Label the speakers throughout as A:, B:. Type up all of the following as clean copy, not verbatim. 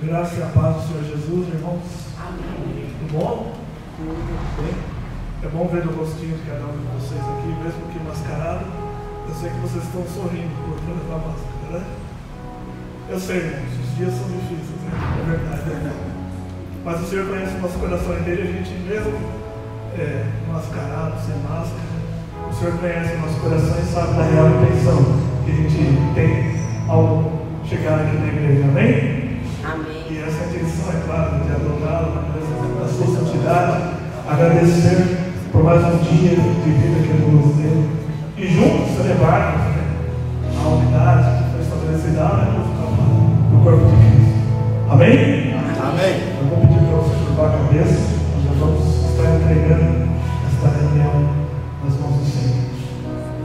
A: graça e a paz do Senhor Jesus, irmãos.
B: Amém.
A: Tudo bom? Tudo bem? É bom ver o rostinho de cada um de vocês aqui, mesmo que mascarado. Eu sei que vocês estão sorrindo colocando a máscara, né? Eu sei, irmãos, os dias são difíceis, né? É verdade, né? Mas o Senhor conhece o nosso coração inteiro, a gente mesmo mascarado, sem máscara. O Senhor conhece o nosso coração e sabe da real intenção que a gente tem ao chegar aqui na igreja, amém?
B: Amém.
A: E essa intenção, é claro, de adorá-lo na presença da sua santidade, agradecer por mais um dia de vida que Ele nos deu e juntos celebrarmos, né, a unidade que foi estabelecida no corpo de Cristo. Amém?
C: Amém.
A: Eu vou pedir para você curvar a cabeça, nós já vamos estar entregando esta reunião nas mãos do Senhor.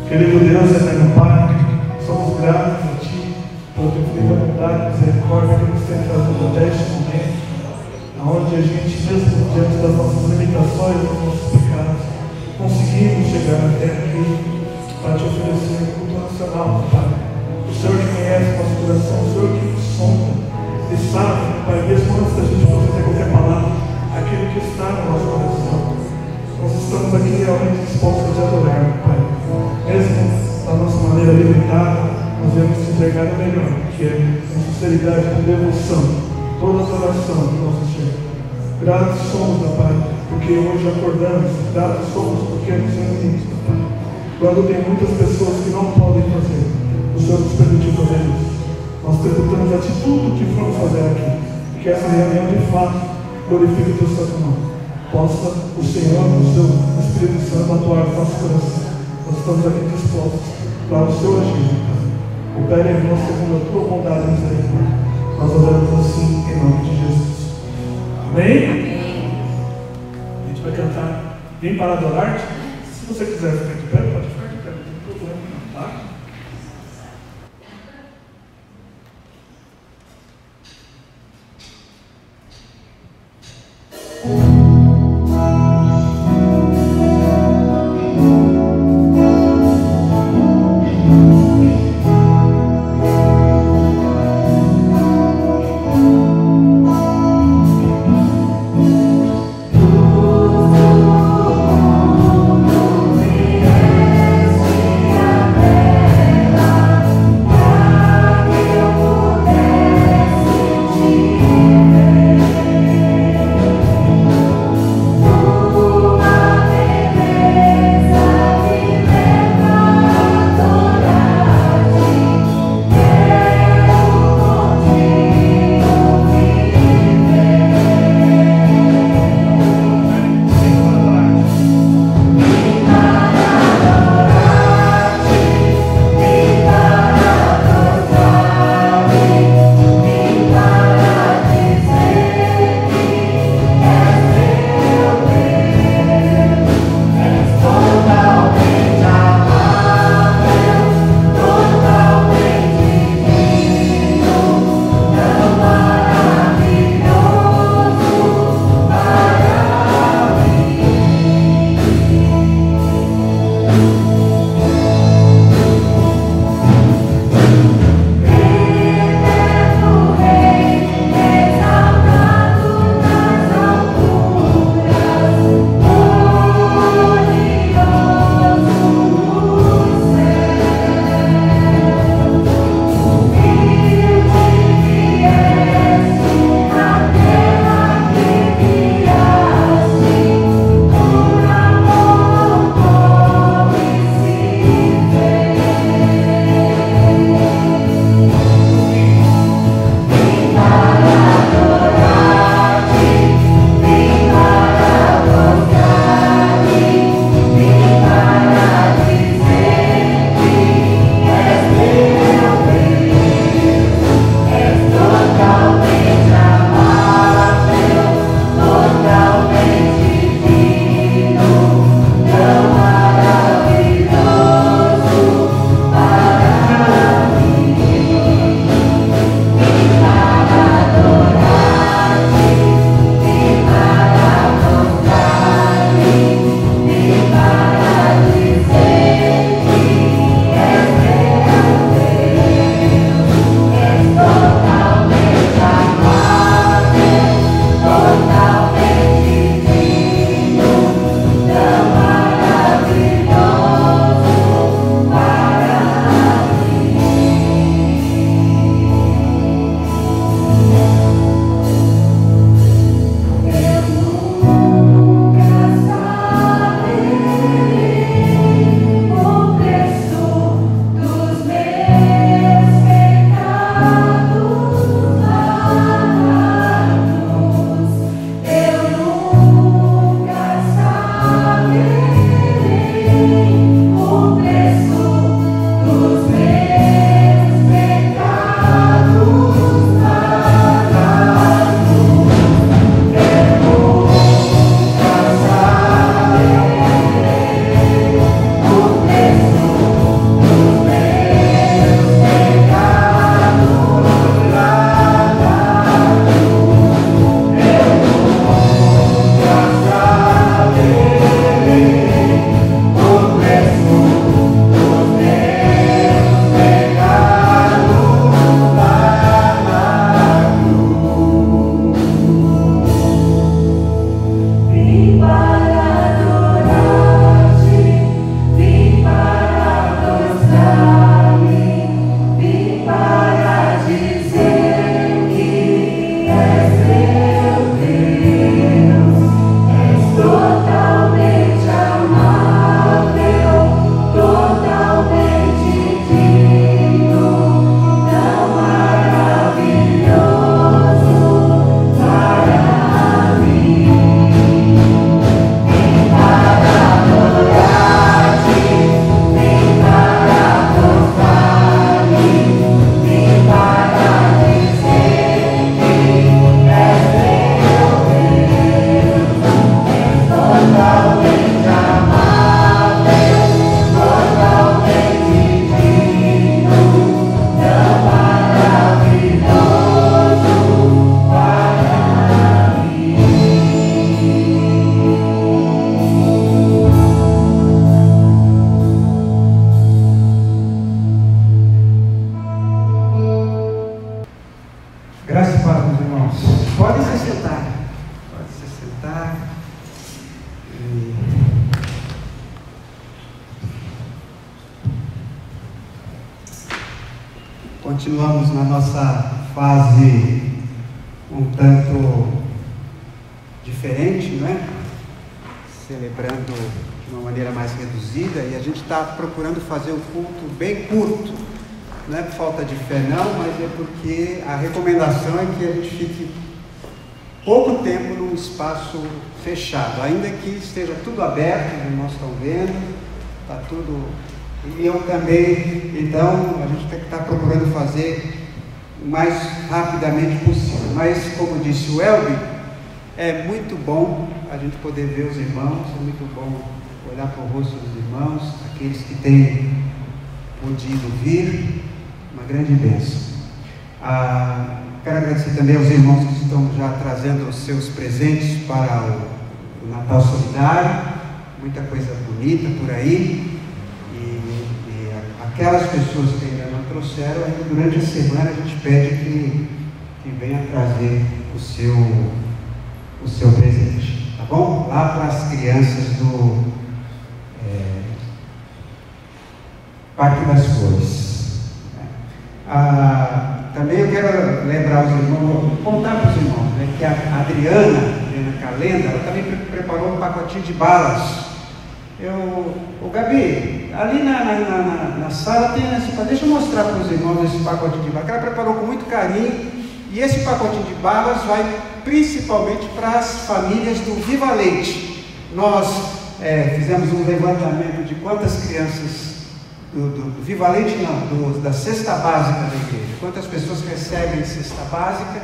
A: Querido Deus, eterno Pai, somos gratos a Ti pela Tua infinita bondade e misericórdia que nos tem trazido até este momento, onde a gente, mesmo diante das nossas limitações, dos nossos pecados, conseguimos chegar até aqui para Te oferecer um culto nacional, Pai. O Senhor que conhece o nosso coração, o Senhor que nos sonda e sabe, Pai, mesmo antes da gente poder ter qualquer palavra, aquilo que está no nosso coração. Nós estamos aqui realmente dispostos a Te adorar, Pai. Mesmo da nossa maneira limitada, nós devemos te entregar o melhor, que é com sinceridade, com devoção, toda a adoração do nosso Senhor. Gratos somos, meu Pai, porque hoje acordamos, gratos somos porque nos reunimos, meu Pai. Quando tem muitas pessoas que não podem fazer, o Senhor nos permitiu fazer isso. Nós tributamos a Ti tudo o que formos fazer aqui, que essa reunião de fato glorifique o Teu santo nome. Possa o Senhor, o Seu Espírito Santo, atuar no nosso coração. Nós estamos aqui dispostos para o Seu agir, Pai. Opere em nós segundo a Tua bondade e misericórdia. Nós oramos assim em nome de Jesus. Amém?
B: Amém.
A: A gente vai cantar Vem para adorar-te. Se você quiser ficar de pé, pode ficar de pé, não tem problema não, tá?
B: Continuamos na nossa fase um tanto diferente, não é? Celebrando de uma maneira mais reduzida, e a gente está procurando fazer um culto bem curto. Não é por falta de fé não, mas é porque a recomendação é que a gente fique pouco tempo num espaço fechado, ainda que esteja tudo aberto, os irmãos estão vendo, está tudo... E eu também, então, a gente tem que estar procurando fazer o mais rapidamente possível. Mas, como disse o Elbi, é muito bom a gente poder ver os irmãos, é muito bom olhar para o rosto dos irmãos, aqueles que têm podido vir, uma grande bênção. Quero agradecer também aos irmãos que estão já trazendo os seus presentes para o Natal Solidário, muita coisa bonita por aí. Aquelas pessoas que ainda não trouxeram, ainda durante a semana a gente pede que venha trazer o seu presente, tá bom? Lá para as crianças do Parque das Flores. Também eu quero lembrar os irmãos, contar para os irmãos, né, que a Adriana Calenda, ela também preparou um pacotinho de balas. Gabi, ali na sala tem esse pacote, deixa eu mostrar para os irmãos esse pacotinho de balas, que ela preparou com muito carinho, e esse pacotinho de balas vai principalmente para as famílias do Viva Leite. Nós fizemos um levantamento de quantas crianças do Viva Leite, não, da cesta básica da igreja, quantas pessoas recebem cesta básica,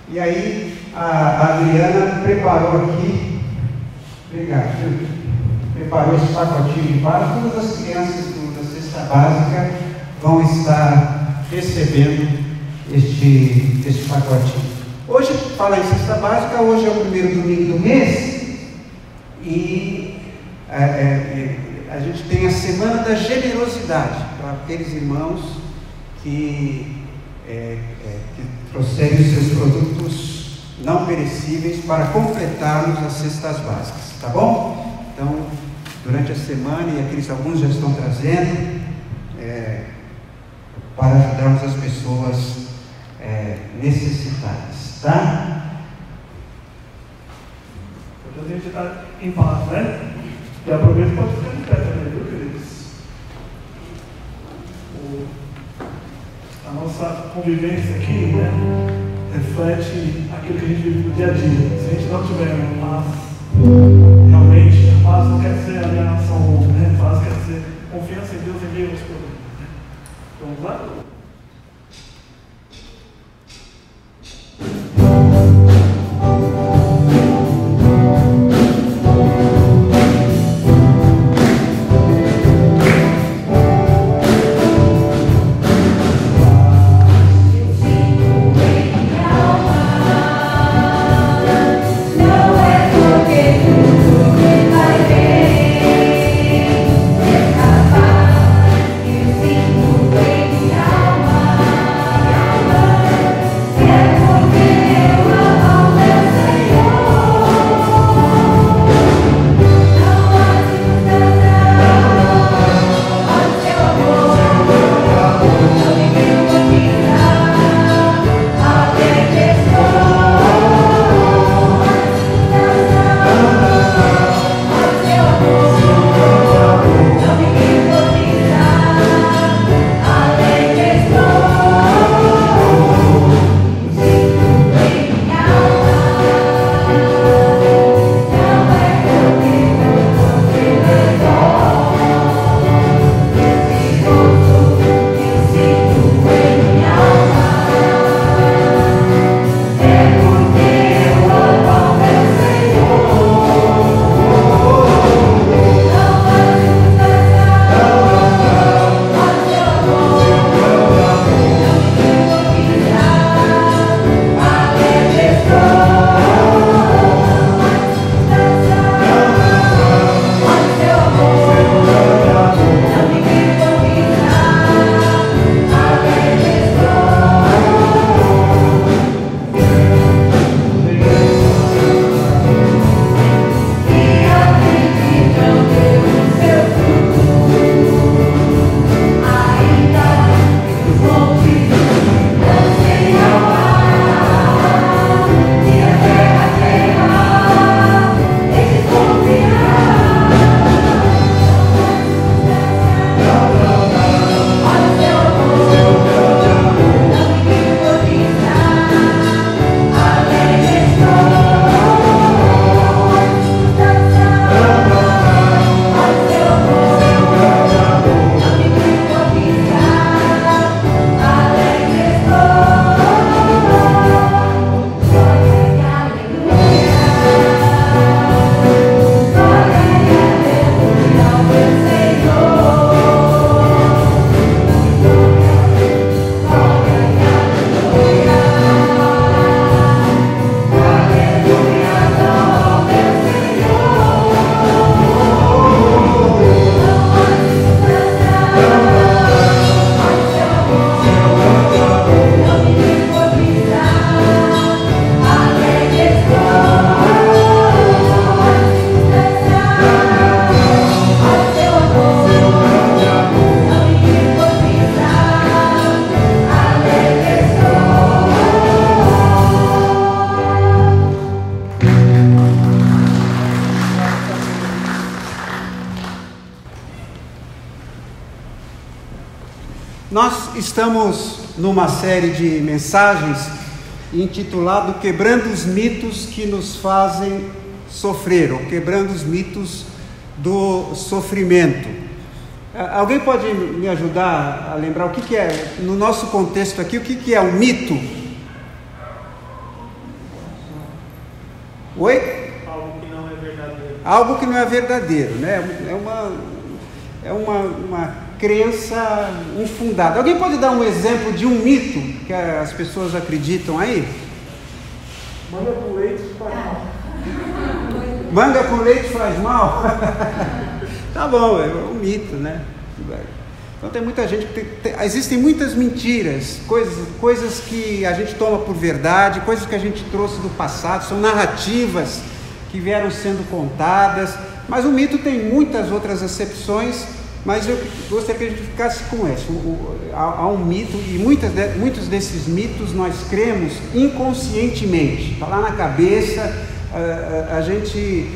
B: e aí a Adriana preparou aqui, obrigado, preparou esse pacotinho de balas. Todas as crianças da cesta básica vão estar recebendo este pacotinho. Hoje, falar em cesta básica, hoje é o primeiro domingo do mês e a gente tem a Semana da Generosidade para aqueles irmãos que trouxerem os seus produtos não perecíveis para completarmos as cestas básicas, tá bom? Então, durante a semana, e alguns já estão trazendo, para ajudarmos as pessoas necessitadas, tá?
A: Então a gente está em paz, né? E aproveita e pode ficar em pé também, viu, queridos? A nossa convivência aqui, né, reflete aquilo que a gente vive no dia a dia. Se a gente não tiver paz, realmente, a paz não quer ser alienação, né? A paz quer ser confiança em Deus e meio aos problemas. Vamos lá?
C: Yeah.
B: Nós estamos numa série de mensagens intitulado Quebrando os mitos que nos fazem sofrer, ou quebrando os mitos do sofrimento. Alguém pode me ajudar a lembrar o que é, no nosso contexto aqui, o que é um mito? Oi?
C: Algo que não é verdadeiro.
B: Algo que não é verdadeiro, né? É uma crença infundada. Alguém pode dar um exemplo de um mito que as pessoas acreditam aí?
A: Manga com leite faz mal.
B: Manga com leite faz mal? Tá bom, é um mito, né? Então tem muita gente, existem muitas mentiras, coisas que a gente toma por verdade, coisas que a gente trouxe do passado, são narrativas que vieram sendo contadas, mas o mito tem muitas outras acepções, mas eu gostaria que a gente ficasse com essa. Há um mito, e muitos desses mitos nós cremos inconscientemente, está lá na cabeça, a gente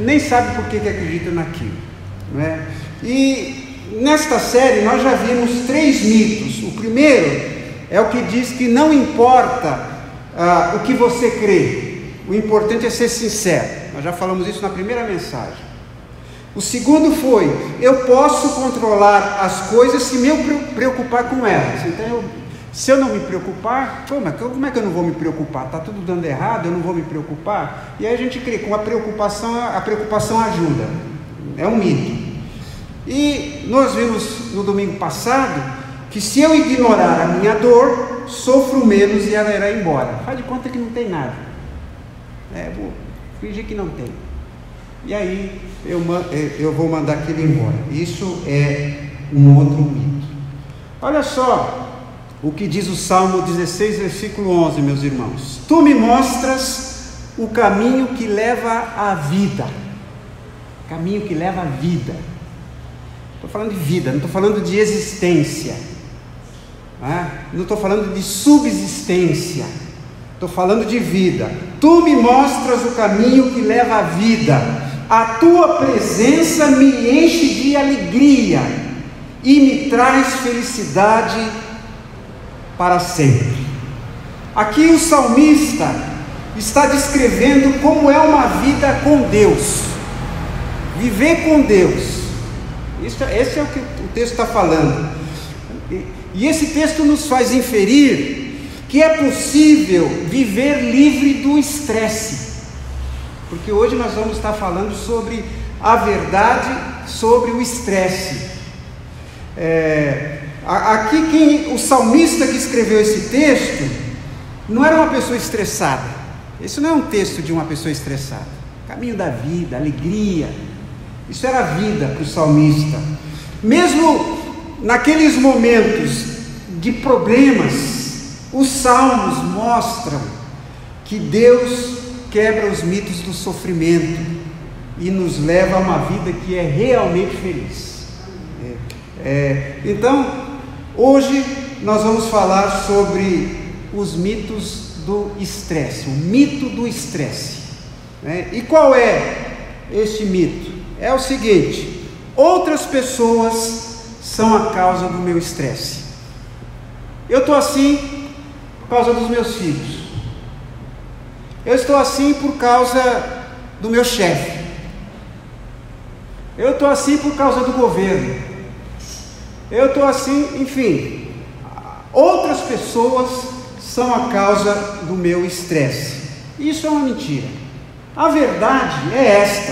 B: nem sabe por que acredita naquilo, não é? E nesta série nós já vimos 3 mitos. O primeiro é o que diz que não importa o que você crê, o importante é ser sincero. Nós já falamos isso na primeira mensagem. O segundo foi: eu posso controlar as coisas se me preocupar com elas. Então, se eu não me preocupar, como é que eu não vou me preocupar? Está tudo dando errado, eu não vou me preocupar? E aí a gente crê que a preocupação ajuda. É um mito. E nós vimos no domingo passado que se eu ignorar a minha dor, sofro menos e ela irá embora. Faz de conta que não tem nada. Vou fingir que não tem. E aí eu vou mandar aquilo embora. Isso é um outro mito. Olha só o que diz o Salmo 16, versículo 11, meus irmãos. Tu me mostras o caminho que leva à vida. Caminho que leva à vida. Estou falando de vida, não estou falando de existência, não estou falando de subsistência, estou falando de vida. Tu me mostras o caminho que leva à vida, a tua presença me enche de alegria e me traz felicidade para sempre. Aqui o salmista está descrevendo como é uma vida com Deus, viver com Deus. Esse é o que o texto está falando. E esse texto nos faz inferir que é possível viver livre do estresse. Porque hoje nós vamos estar falando sobre a verdade sobre o estresse. Aqui o salmista que escreveu esse texto não era uma pessoa estressada. Isso não é um texto de uma pessoa estressada. Caminho da vida, alegria. Isso era vida para o salmista. Mesmo naqueles momentos de problemas, os salmos mostram que Deus quebra os mitos do sofrimento e nos leva a uma vida que é realmente feliz. Então, hoje nós vamos falar sobre os mitos do estresse, o mito do estresse. E qual é este mito? É o seguinte: outras pessoas são a causa do meu estresse. Eu estou assim por causa dos meus filhos. Eu estou assim por causa do meu chefe. Eu estou assim por causa do governo. Eu estou assim, enfim. Outras pessoas são a causa do meu estresse. Isso é uma mentira. A verdade é esta: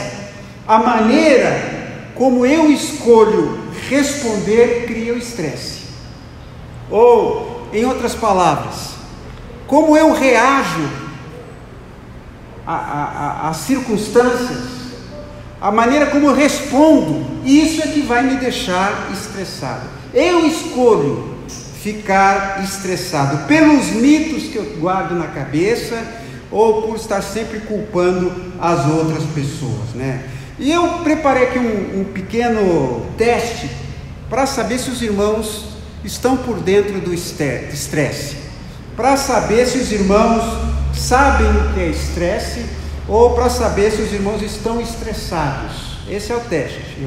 B: a maneira como eu escolho responder cria o estresse. Ou, em outras palavras, como eu reajo às circunstâncias, a maneira como eu respondo, isso é que vai me deixar estressado. Eu escolho ficar estressado pelos mitos que eu guardo na cabeça, ou por estar sempre culpando as outras pessoas, E eu preparei aqui um pequeno teste para saber se os irmãos estão por dentro do estresse, para saber se os irmãos sabem o que é estresse, ou para saber se os irmãos estão estressados. Esse é o teste.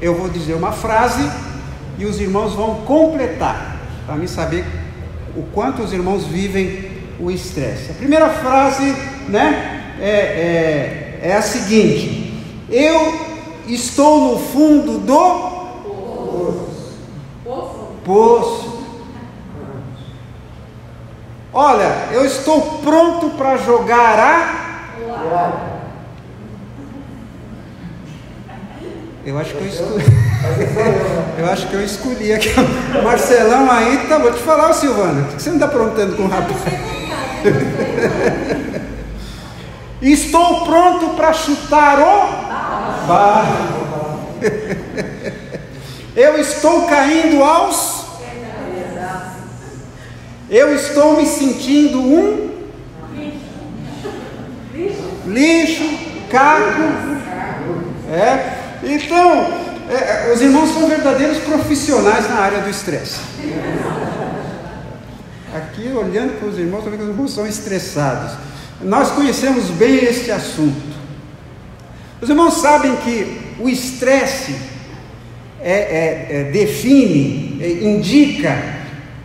B: Eu vou dizer uma frase e os irmãos vão completar, para mim saber o quanto os irmãos vivem o estresse. A primeira frase, né, é a seguinte: eu estou no fundo do poço. Olha, eu estou pronto para jogar a... Eu acho que eu escolhi aqui. O Marcelão aí, tá, vou te falar, Silvana, o que você não está aprontando com o rapaz? Estou pronto para chutar o barro. Eu estou caindo aos... Eu estou me sentindo um lixo, caco. Então, os irmãos são verdadeiros profissionais na área do estresse. Aqui, olhando para os irmãos, também que os irmãos são estressados. Nós conhecemos bem este assunto. Os irmãos sabem que o estresse define, indica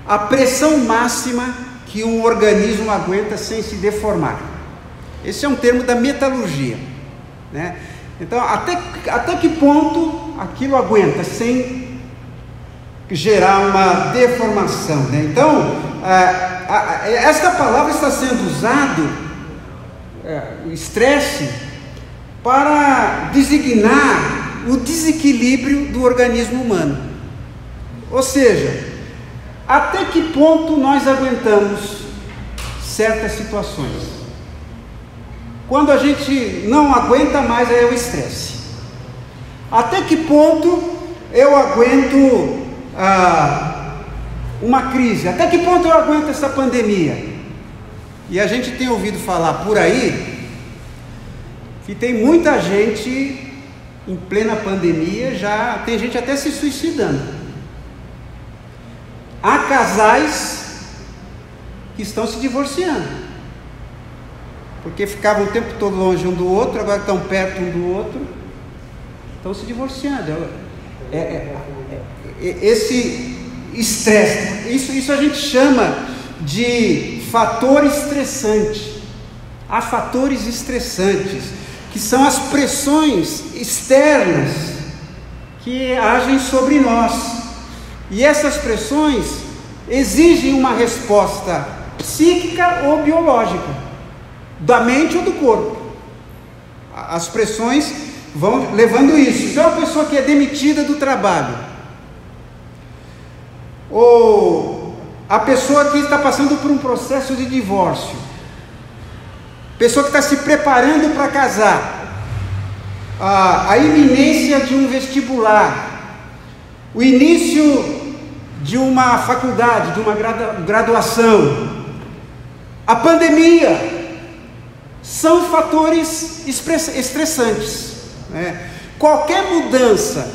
B: a pressão máxima que um organismo aguenta sem se deformar. Esse é um termo da metalurgia, né? Então, até que ponto aquilo aguenta sem gerar uma deformação, né? Então, esta palavra está sendo usada, o estresse, para designar o desequilíbrio do organismo humano. Ou seja, até que ponto nós aguentamos certas situações? Quando a gente não aguenta mais, é o estresse. Até que ponto eu aguento uma crise? Até que ponto eu aguento essa pandemia? E a gente tem ouvido falar por aí que tem muita gente em plena pandemia, já tem gente até se suicidando. Há casais que estão se divorciando, porque ficavam o tempo todo longe um do outro, agora estão perto um do outro, estão se divorciando. Esse estresse, isso a gente chama de fator estressante. Há fatores estressantes, que são as pressões externas que agem sobre nós. E essas pressões exigem uma resposta psíquica ou biológica, da mente ou do corpo. As pressões vão levando isso. Então, a pessoa que é demitida do trabalho, ou a pessoa que está passando por um processo de divórcio, pessoa que está se preparando para casar, a iminência de um vestibular, o início de uma faculdade, de uma graduação, a pandemia, são fatores estressantes, né? Qualquer mudança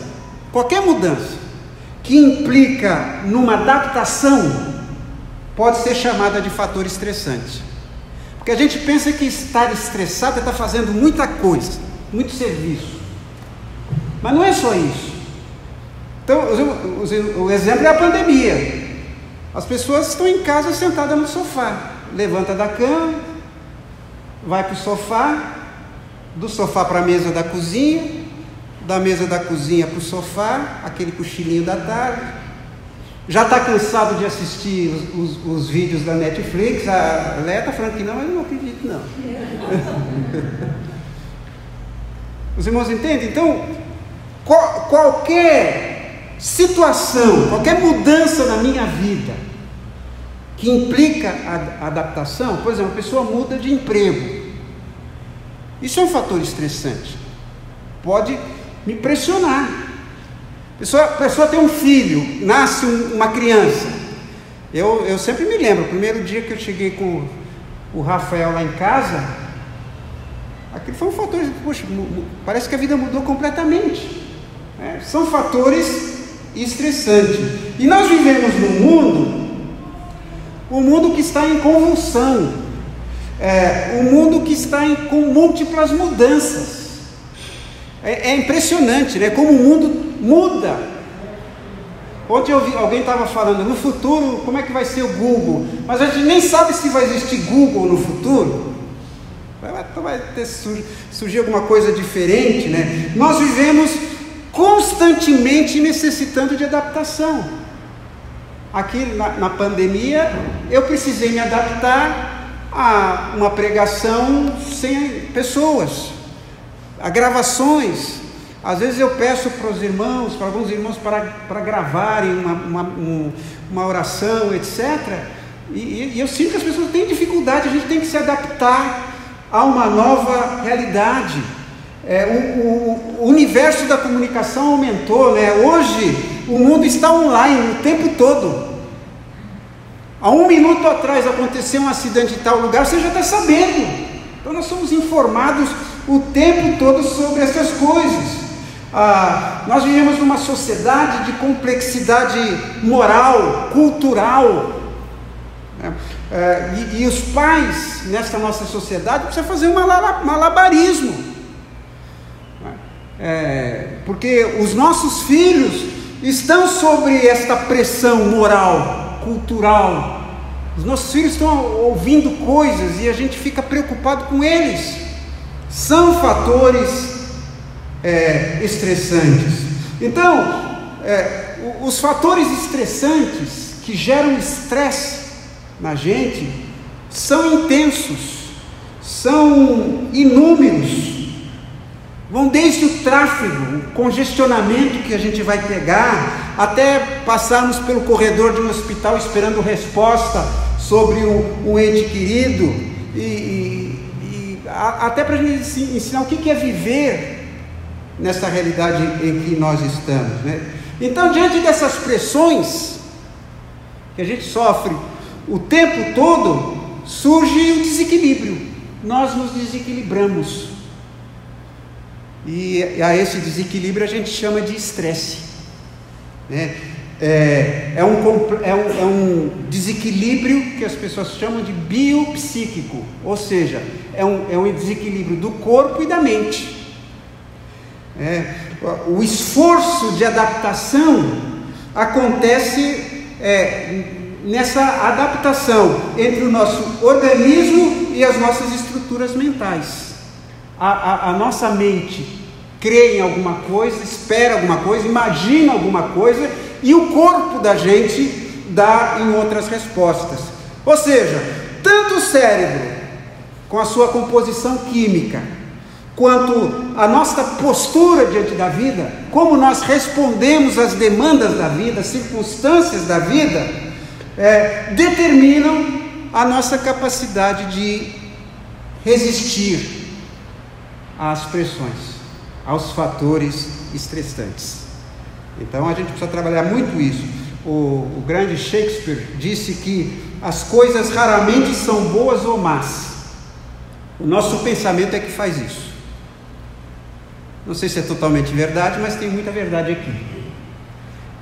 B: que implica numa adaptação pode ser chamada de fator estressante. Porque a gente pensa que estar estressado é estar fazendo muita coisa, muito serviço, mas não é só isso. Então, o exemplo é a pandemia. As pessoas estão em casa sentadas no sofá, levanta da cama, vai para o sofá, do sofá para a mesa da cozinha, da mesa da cozinha para o sofá, aquele cochilinho da tarde, já está cansado de assistir os vídeos da Netflix. A Léa está falando que não, mas eu não acredito não. Os irmãos entendem? Então, qualquer situação, qualquer mudança na minha vida que implica a adaptação, por exemplo, a pessoa muda de emprego, isso é um fator estressante, pode me pressionar. A pessoa tem um filho, nasce uma criança. Eu sempre me lembro, o primeiro dia que eu cheguei com o Rafael lá em casa, aquilo foi um fator, poxa, parece que a vida mudou completamente, né? São fatores estressantes. E nós vivemos num mundo que está em convulsão, um mundo que está com múltiplas mudanças. É impressionante, né? Como o mundo muda. Ontem eu vi, alguém estava falando, no futuro, como é que vai ser o Google? Mas a gente nem sabe se vai existir Google no futuro. Vai surgir alguma coisa diferente, né? Nós vivemos constantemente necessitando de adaptação. Aqui na pandemia, eu precisei me adaptar a uma pregação sem pessoas, a gravações. Às vezes eu peço para os irmãos, para alguns irmãos, para gravarem uma oração, etc. E eu sinto que as pessoas têm dificuldade, a gente tem que se adaptar a uma nova realidade. O universo da comunicação aumentou, né? Hoje o mundo está online o tempo todo. Há 1 minuto atrás aconteceu um acidente em tal lugar, você já está sabendo. Então nós somos informados o tempo todo sobre essas coisas. Nós vivemos numa sociedade de complexidade moral, cultural, né? E os pais nessa nossa sociedade precisam fazer um malabarismo, porque os nossos filhos estão sobre esta pressão moral, cultural. Os nossos filhos estão ouvindo coisas e a gente fica preocupado com eles. São fatores estressantes. Então, os fatores estressantes que geram estresse na gente são intensos, são inúmeros. Vão desde o tráfego, o congestionamento que a gente vai pegar, até passarmos pelo corredor de um hospital esperando resposta sobre um ente querido, até para a gente ensinar o que é viver nessa realidade em que nós estamos, né? Então, diante dessas pressões que a gente sofre o tempo todo, surge um desequilíbrio. Nós nos desequilibramos. E a esse desequilíbrio a gente chama de estresse, né? É um desequilíbrio que as pessoas chamam de biopsíquico, ou seja, é um desequilíbrio do corpo e da mente. O esforço de adaptação acontece nessa adaptação entre o nosso organismo e as nossas estruturas mentais. A nossa mente crê em alguma coisa, espera alguma coisa, imagina alguma coisa, e o corpo da gente dá em outras respostas. Ou seja, tanto o cérebro, com a sua composição química, quanto a nossa postura diante da vida, como nós respondemos às demandas da vida, às circunstâncias da vida, determinam a nossa capacidade de resistir às pressões, aos fatores estressantes. Então a gente precisa trabalhar muito isso. O grande Shakespeare disse que as coisas raramente são boas ou más. O nosso pensamento é que faz isso. Não sei se é totalmente verdade, mas tem muita verdade aqui.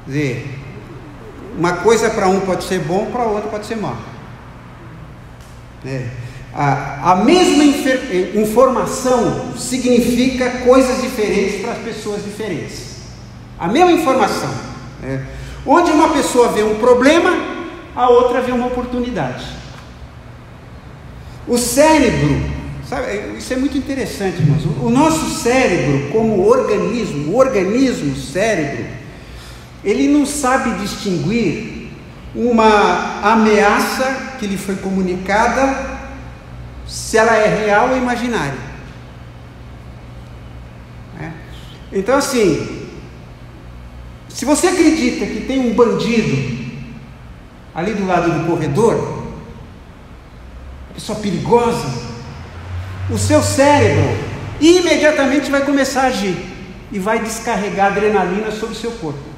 B: Quer dizer, uma coisa para um pode ser bom, para outro pode ser mal. A mesma informação significa coisas diferentes para as pessoas diferentes. A mesma informação. Onde uma pessoa vê um problema, a outra vê uma oportunidade. O cérebro, sabe, isso é muito interessante, irmãos. O nosso cérebro, como organismo, o organismo cérebro, ele não sabe distinguir uma ameaça que lhe foi comunicada, se ela é real ou imaginária. Então, assim, se você acredita que tem um bandido ali do lado do corredor, uma pessoa perigosa, o seu cérebro imediatamente vai começar a agir e vai descarregar adrenalina sobre o seu corpo.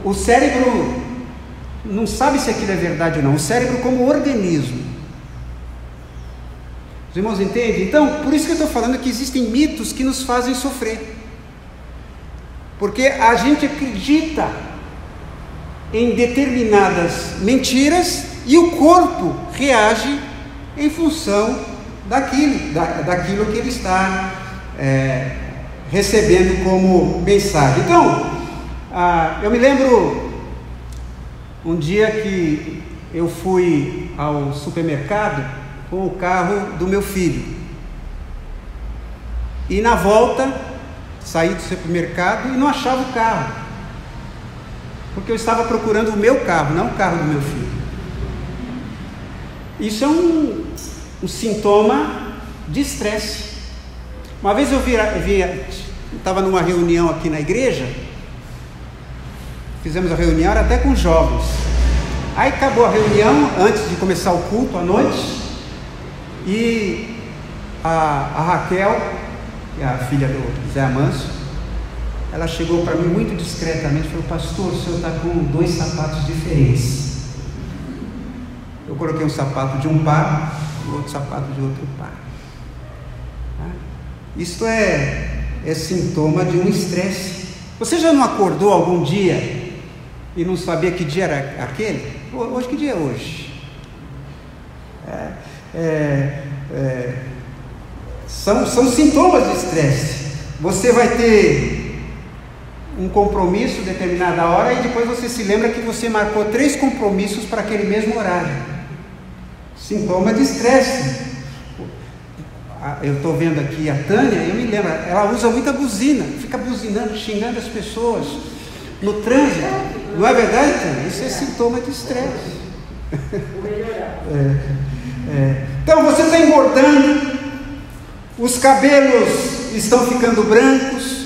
B: O cérebro não sabe se aquilo é verdade ou não. O cérebro como organismo. Os irmãos entendem? Então, por isso que eu estou falando que existem mitos que nos fazem sofrer. Porque a gente acredita em determinadas mentiras e o corpo reage em função daquilo que ele está recebendo como mensagem. Então, eu me lembro um dia que eu fui ao supermercado com o carro do meu filho, e na volta saí do supermercado e não achava o carro, porque eu estava procurando o meu carro, não o carro do meu filho. Isso é um sintoma de estresse. Uma vez eu estava numa reunião aqui na igreja, fizemos a reunião até com jovens. Aí acabou a reunião, antes de começar o culto à noite, e a Raquel, que é a filha do Zé Amâncio, ela chegou para mim muito discretamente e falou: pastor, o senhor está com 2 sapatos diferentes. Eu coloquei um sapato de um par e outro sapato de outro par. Isto é sintoma de um estresse. Você já não acordou algum dia e não sabia que dia era aquele? Hoje, que dia é hoje? São sintomas de estresse. Você vai ter um compromisso a determinada hora e depois você se lembra que você marcou 3 compromissos para aquele mesmo horário. Sintoma de estresse. Eu estou vendo aqui a Tânia, eu me lembro, ela usa muita buzina, fica buzinando, xingando as pessoas no trânsito. Não é verdade, Tânia? Isso é sintoma de estresse. Então você está engordando, os cabelos estão ficando brancos,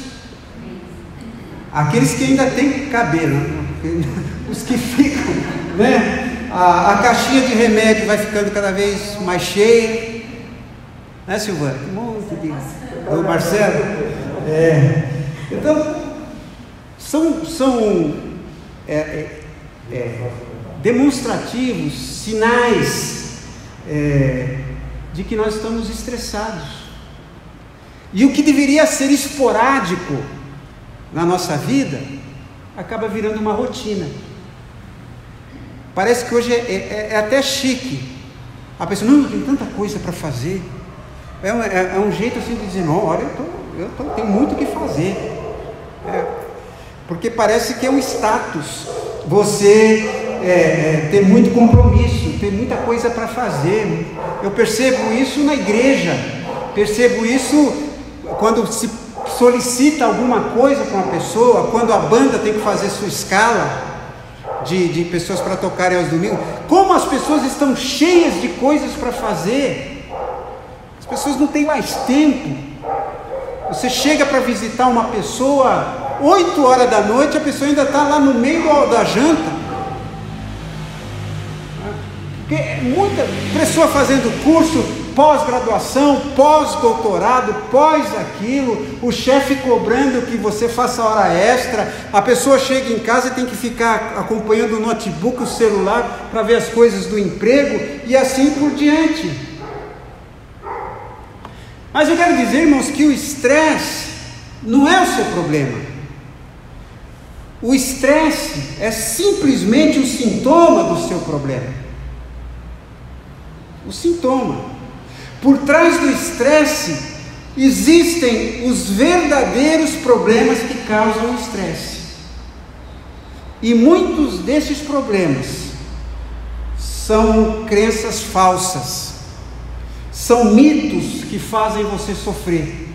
B: aqueles que ainda têm cabelo, os que ficam, né? A caixinha de remédio vai ficando cada vez mais cheia, né, Silvana? Um monte do Marcelo. Então, são demonstrativos, sinais de que nós estamos estressados. E o que deveria ser esporádico na nossa vida acaba virando uma rotina. Parece que hoje é até chique. A pessoa, não, tem tanta coisa para fazer. É um jeito assim de dizer, não, olha, eu tenho muito o que fazer. Porque parece que é um status você ter muito compromisso, ter muita coisa para fazer. Eu percebo isso na igreja, percebo isso quando se solicita alguma coisa para uma pessoa, quando a banda tem que fazer sua escala de pessoas para tocarem aos domingos. Como as pessoas estão cheias de coisas para fazer, as pessoas não têm mais tempo. Você chega para visitar uma pessoa 8 horas da noite, a pessoa ainda está lá no meio da janta, porque muita pessoa fazendo curso, pós-graduação, pós-doutorado, pós aquilo, o chefe cobrando que você faça hora extra, a pessoa chega em casa e tem que ficar acompanhando o notebook, o celular, para ver as coisas do emprego, e assim por diante. Mas eu quero dizer, irmãos, que o estresse não é o seu problema. O estresse é simplesmente um sintoma do seu problema. O sintoma. Por trás do estresse existem os verdadeiros problemas que causam o estresse. E muitos desses problemas são crenças falsas, são mitos que fazem você sofrer.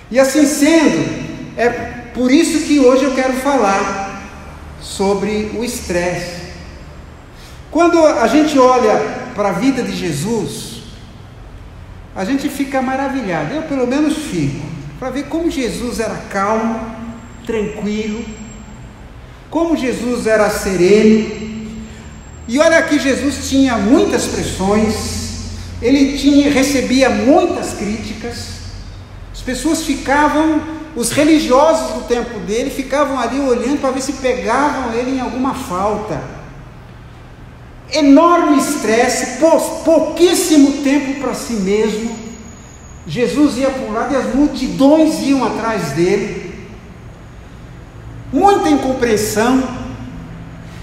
B: E assim sendo, é por isso que hoje eu quero falar sobre o estresse. Quando a gente olha para a vida de Jesus, a gente fica maravilhado, eu pelo menos fico, para ver como Jesus era calmo, tranquilo, como Jesus era sereno. E olha que Jesus tinha muitas pressões, ele recebia muitas críticas, as pessoas ficavam, os religiosos do tempo dele ficavam ali olhando para ver se pegavam ele em alguma falta. Enorme estresse, pouquíssimo tempo para si mesmo. Jesus ia para um lado e as multidões iam atrás dele, muita incompreensão.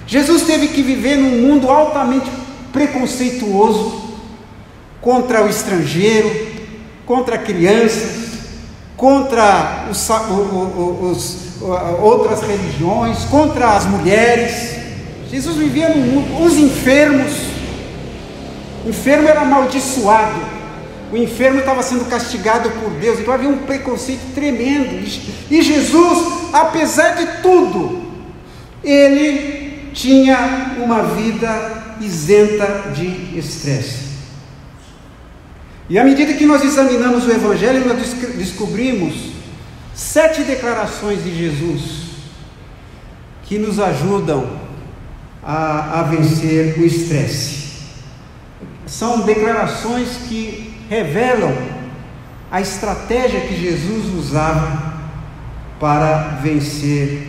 B: Jesus teve que viver num mundo altamente preconceituoso, contra o estrangeiro, contra crianças, contra outras religiões, contra as mulheres. Jesus vivia no mundo. Os enfermos. O enfermo era amaldiçoado. O enfermo estava sendo castigado por Deus. Então havia um preconceito tremendo. E Jesus, apesar de tudo, ele tinha uma vida isenta de estresse. E à medida que nós examinamos o Evangelho, nós descobrimos 7 declarações de Jesus que nos ajudam a vencer o estresse. São declarações que revelam a estratégia que Jesus usava para vencer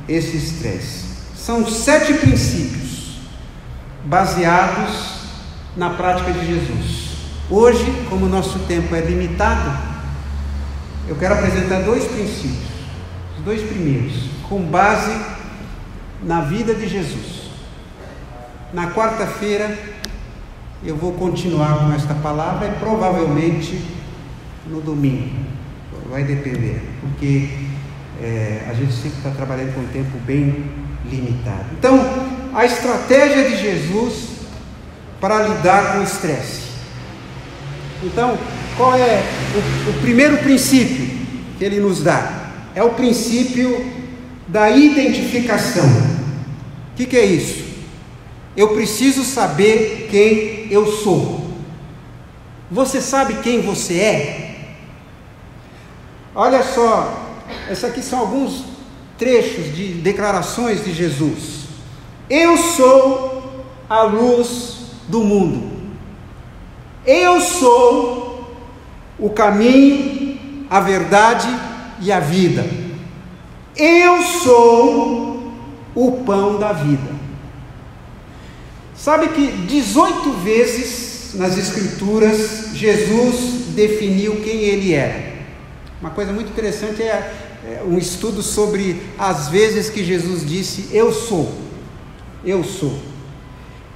B: esse estresse. São 7 princípios baseados na prática de Jesus. Hoje, como o nosso tempo é limitado, eu quero apresentar 2 princípios, os 2 primeiros, com base na vida de Jesus. Na quarta-feira eu vou continuar com esta palavra e provavelmente no domingo, vai depender, porque a gente sempre está trabalhando com um tempo bem limitado. Então, a estratégia de Jesus para lidar com o estresse. Então, qual é o primeiro princípio que ele nos dá? É o princípio da identificação. O que é isso? Eu preciso saber quem eu sou. Você sabe quem você é? Olha só, esses aqui são alguns trechos de declarações de Jesus. Eu sou a luz do mundo. Eu sou o caminho, a verdade e a vida. Eu sou o pão da vida. Sabe que 18 vezes nas Escrituras Jesus definiu quem ele era. Uma coisa muito interessante é um estudo sobre as vezes que Jesus disse eu sou. Eu sou.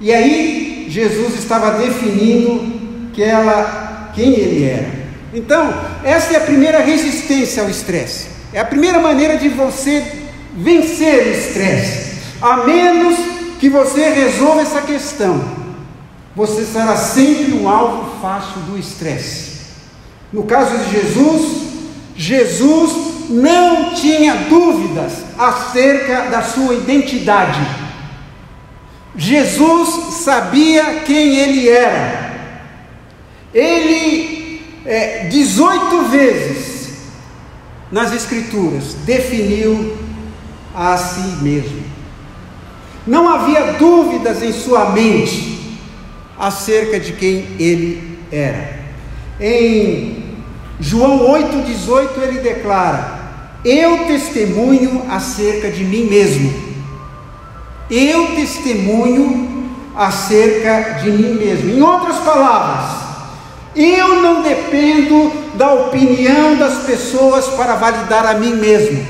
B: E aí Jesus estava definindo quem ele era. Então, essa é a primeira resistência ao estresse. É a primeira maneira de você vencer o estresse. A menos que você resolva essa questão, você será sempre um alvo fácil do estresse. No caso de Jesus não tinha dúvidas acerca da sua identidade. Jesus sabia quem ele era. Ele 18 vezes nas Escrituras definiu a si mesmo. Não havia dúvidas em sua mente acerca de quem ele era. Em João 8,18 ele declara: eu testemunho acerca de mim mesmo. Eu testemunho acerca de mim mesmo. Em outras palavras, eu não dependo da opinião das pessoas para validar a mim mesmo.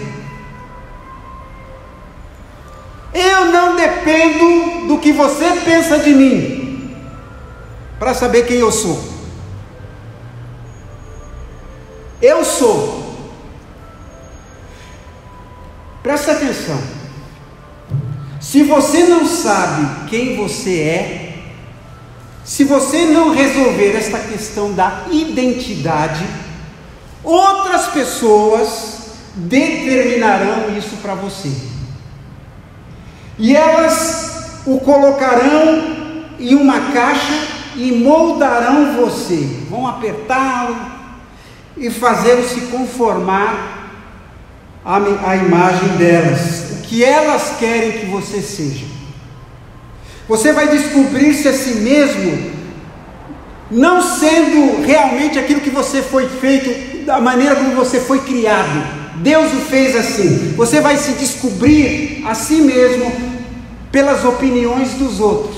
B: Eu não dependo do que você pensa de mim para saber quem eu sou. Eu sou. Presta atenção. Se você não sabe quem você é, se você não resolver esta questão da identidade, outras pessoas determinarão isso para você. E elas o colocarão em uma caixa e moldarão você. Vão apertá-lo e fazê-lo se conformar à imagem delas. O que elas querem que você seja. Você vai descobrir-se a si mesmo não sendo realmente aquilo que você foi feito, da maneira como você foi criado. Deus o fez assim. Você vai se descobrir a si mesmo pelas opiniões dos outros.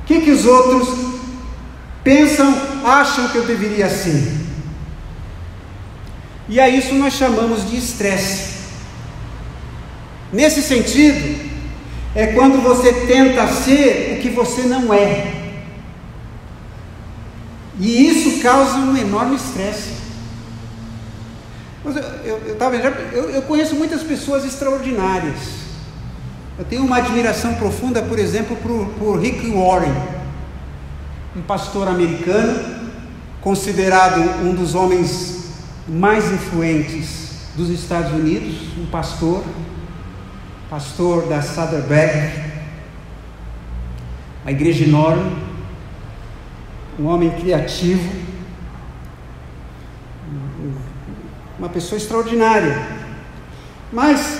B: O que os outros pensam, acham que eu deveria ser. E a isso nós chamamos de estresse. Nesse sentido, é quando você tenta ser o que você não é. E isso causa um enorme estresse. Mas eu conheço muitas pessoas extraordinárias. Eu tenho uma admiração profunda, por exemplo, por Rick Warren, um pastor americano, considerado um dos homens mais influentes dos Estados Unidos, um pastor da Saddleback, uma igreja enorme, um homem criativo, uma pessoa extraordinária. Mas,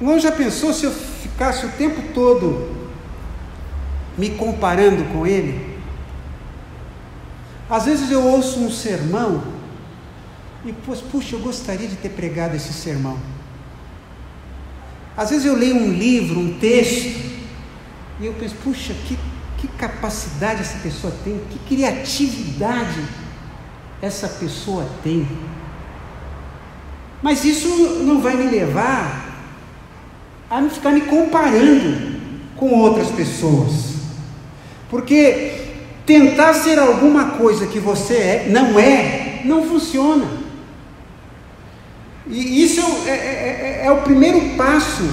B: irmão, já pensou se eu ficasse o tempo todo me comparando com ele? Às vezes eu ouço um sermão e, puxa, eu gostaria de ter pregado esse sermão. Às vezes eu leio um livro, um texto, e eu penso, puxa, que capacidade essa pessoa tem, que criatividade essa pessoa tem. Mas isso não vai me levar a ficar me comparando com outras pessoas, porque tentar ser alguma coisa que você não funciona. E isso é o primeiro passo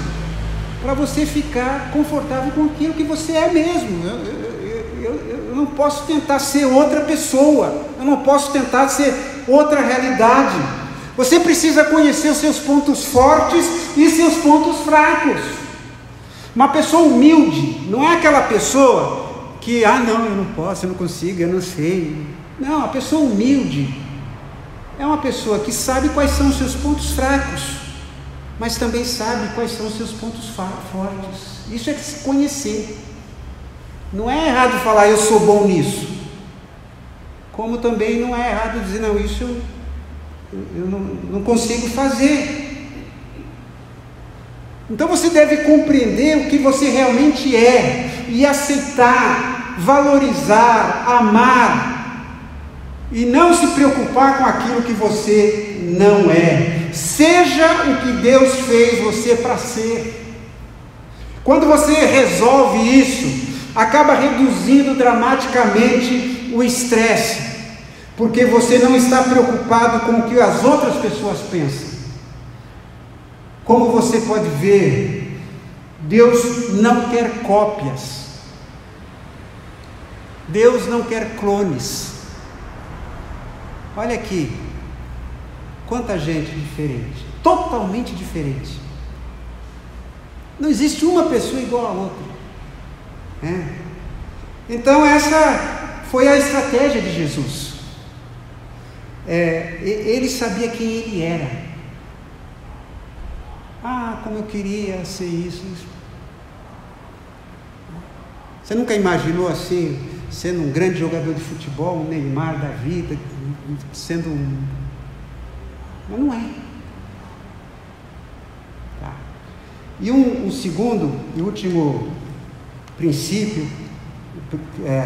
B: para você ficar confortável com aquilo que você é mesmo. Eu não posso tentar ser outra pessoa, eu não posso tentar ser outra realidade. Você precisa conhecer os seus pontos fortes e seus pontos fracos. Uma pessoa humilde não é aquela pessoa que, não, eu não posso, eu não consigo, eu não sei. Não, a pessoa humilde é uma pessoa que sabe quais são os seus pontos fracos, mas também sabe quais são os seus pontos fortes. Isso é se conhecer. Não é errado falar, eu sou bom nisso. Como também não é errado dizer, não, isso eu não consigo fazer. Então você deve compreender o que você realmente é e aceitar, valorizar, amar, e não se preocupar com aquilo que você não é. Seja o que Deus fez você para ser. Quando você resolve isso, acaba reduzindo dramaticamente o estresse, porque você não está preocupado com o que as outras pessoas pensam. Como você pode ver, Deus não quer cópias, Deus não quer clones. Olha aqui, quanta gente diferente, totalmente diferente. Não existe uma pessoa igual a outra. Então essa foi a estratégia de Jesus. Ele sabia quem ele era. Como eu queria ser isso. Você nunca imaginou assim, sendo um grande jogador de futebol, um Neymar da vida, sendo um... Mas não é. Tá. E um segundo e último princípio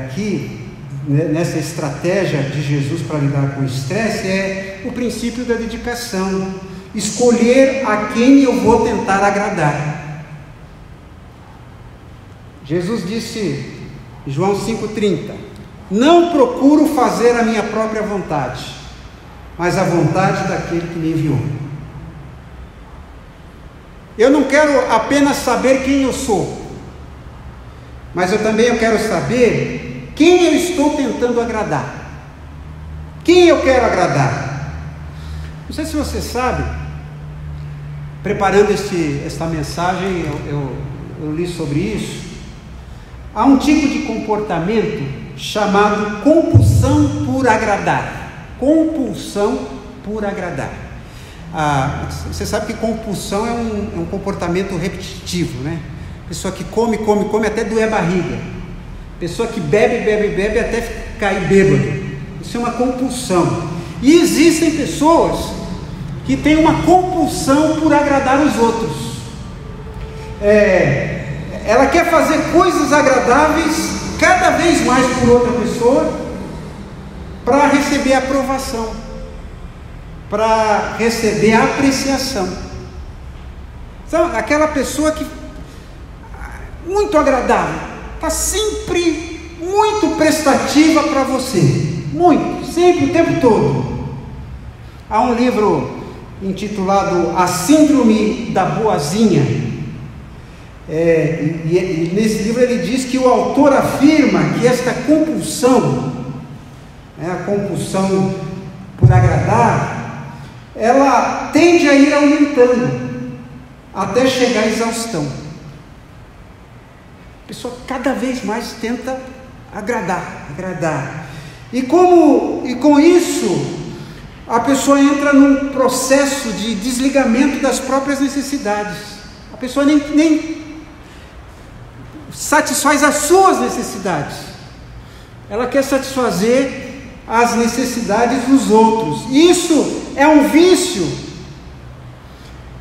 B: aqui, nessa estratégia de Jesus para lidar com o estresse, é o princípio da dedicação. Escolher a quem eu vou tentar agradar. Jesus disse, João 5,30, não procuro fazer a minha própria vontade, mas a vontade daquele que me enviou. Eu não quero apenas saber quem eu sou, mas eu quero saber quem eu estou tentando agradar. Quem eu quero agradar? Não sei se você sabe, preparando esta mensagem, eu li sobre isso. Há um tipo de comportamento chamado compulsão por agradar. Compulsão por agradar. Você sabe que compulsão é um comportamento repetitivo, né? Pessoa que come até doer a barriga. Pessoa que bebe até cair bêbado. Isso é uma compulsão. E existem pessoas que têm uma compulsão por agradar os outros. Ela quer fazer coisas agradáveis cada vez mais por outra pessoa, para receber aprovação, para receber apreciação. Então, aquela pessoa que muito agradável, está sempre muito prestativa para você, muito, sempre, o tempo todo. Há um livro intitulado A Síndrome da Boazinha. E nesse livro ele diz que o autor afirma que esta compulsão, a compulsão por agradar, ela tende a ir aumentando até chegar à exaustão. A pessoa cada vez mais tenta agradar. E com isso a pessoa entra num processo de desligamento das próprias necessidades. A pessoa nem satisfaz as suas necessidades, ela quer satisfazer as necessidades dos outros. Isso é um vício,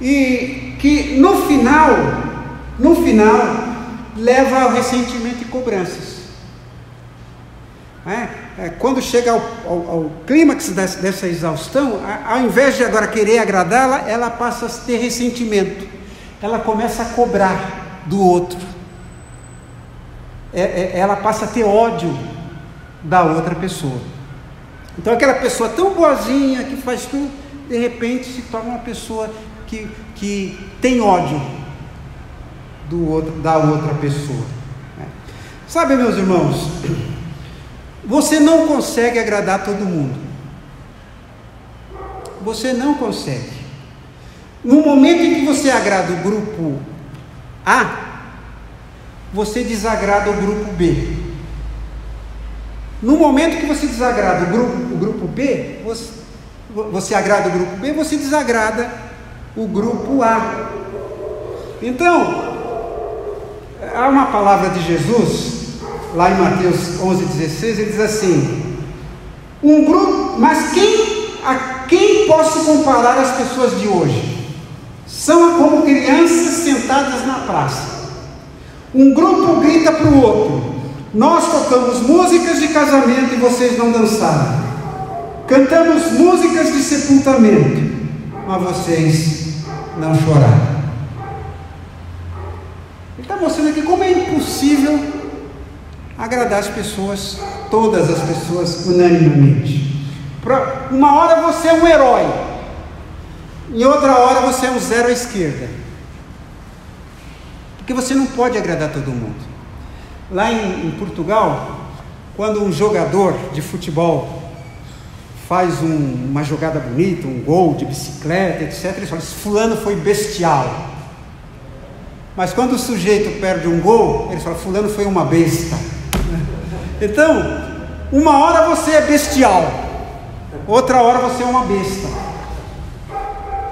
B: e que no final leva ao ressentimento e cobranças. Quando chega ao clímax dessa exaustão, ao invés de agora querer agradá-la, ela passa a ter ressentimento, ela começa a cobrar do outro, ela passa a ter ódio da outra pessoa. Então aquela pessoa tão boazinha, que faz tudo, de repente se torna uma pessoa que tem ódio da outra pessoa. Sabe, meus irmãos, você não consegue agradar todo mundo. Você não consegue. No momento em que você agrada o grupo A, você desagrada o grupo B. No momento que você desagrada o grupo B, você agrada o grupo B, você desagrada o grupo A. Então, há uma palavra de Jesus, lá em Mateus 11,16, ele diz assim: mas a quem posso comparar as pessoas de hoje? São como crianças sentadas na praça. Um grupo grita para o outro: nós tocamos músicas de casamento e vocês não dançaram. Cantamos músicas de sepultamento, mas vocês não choraram. Ele está mostrando aqui como é impossível agradar as pessoas, todas as pessoas, unanimemente. Uma hora você é um herói, em outra hora você é um zero à esquerda, porque você não pode agradar todo mundo. Lá em Portugal, quando um jogador de futebol faz uma jogada bonita, um gol de bicicleta, etc., ele fala: fulano foi bestial. Mas quando o sujeito perde um gol, ele fala: fulano foi uma besta. Então, uma hora você é bestial, outra hora você é uma besta.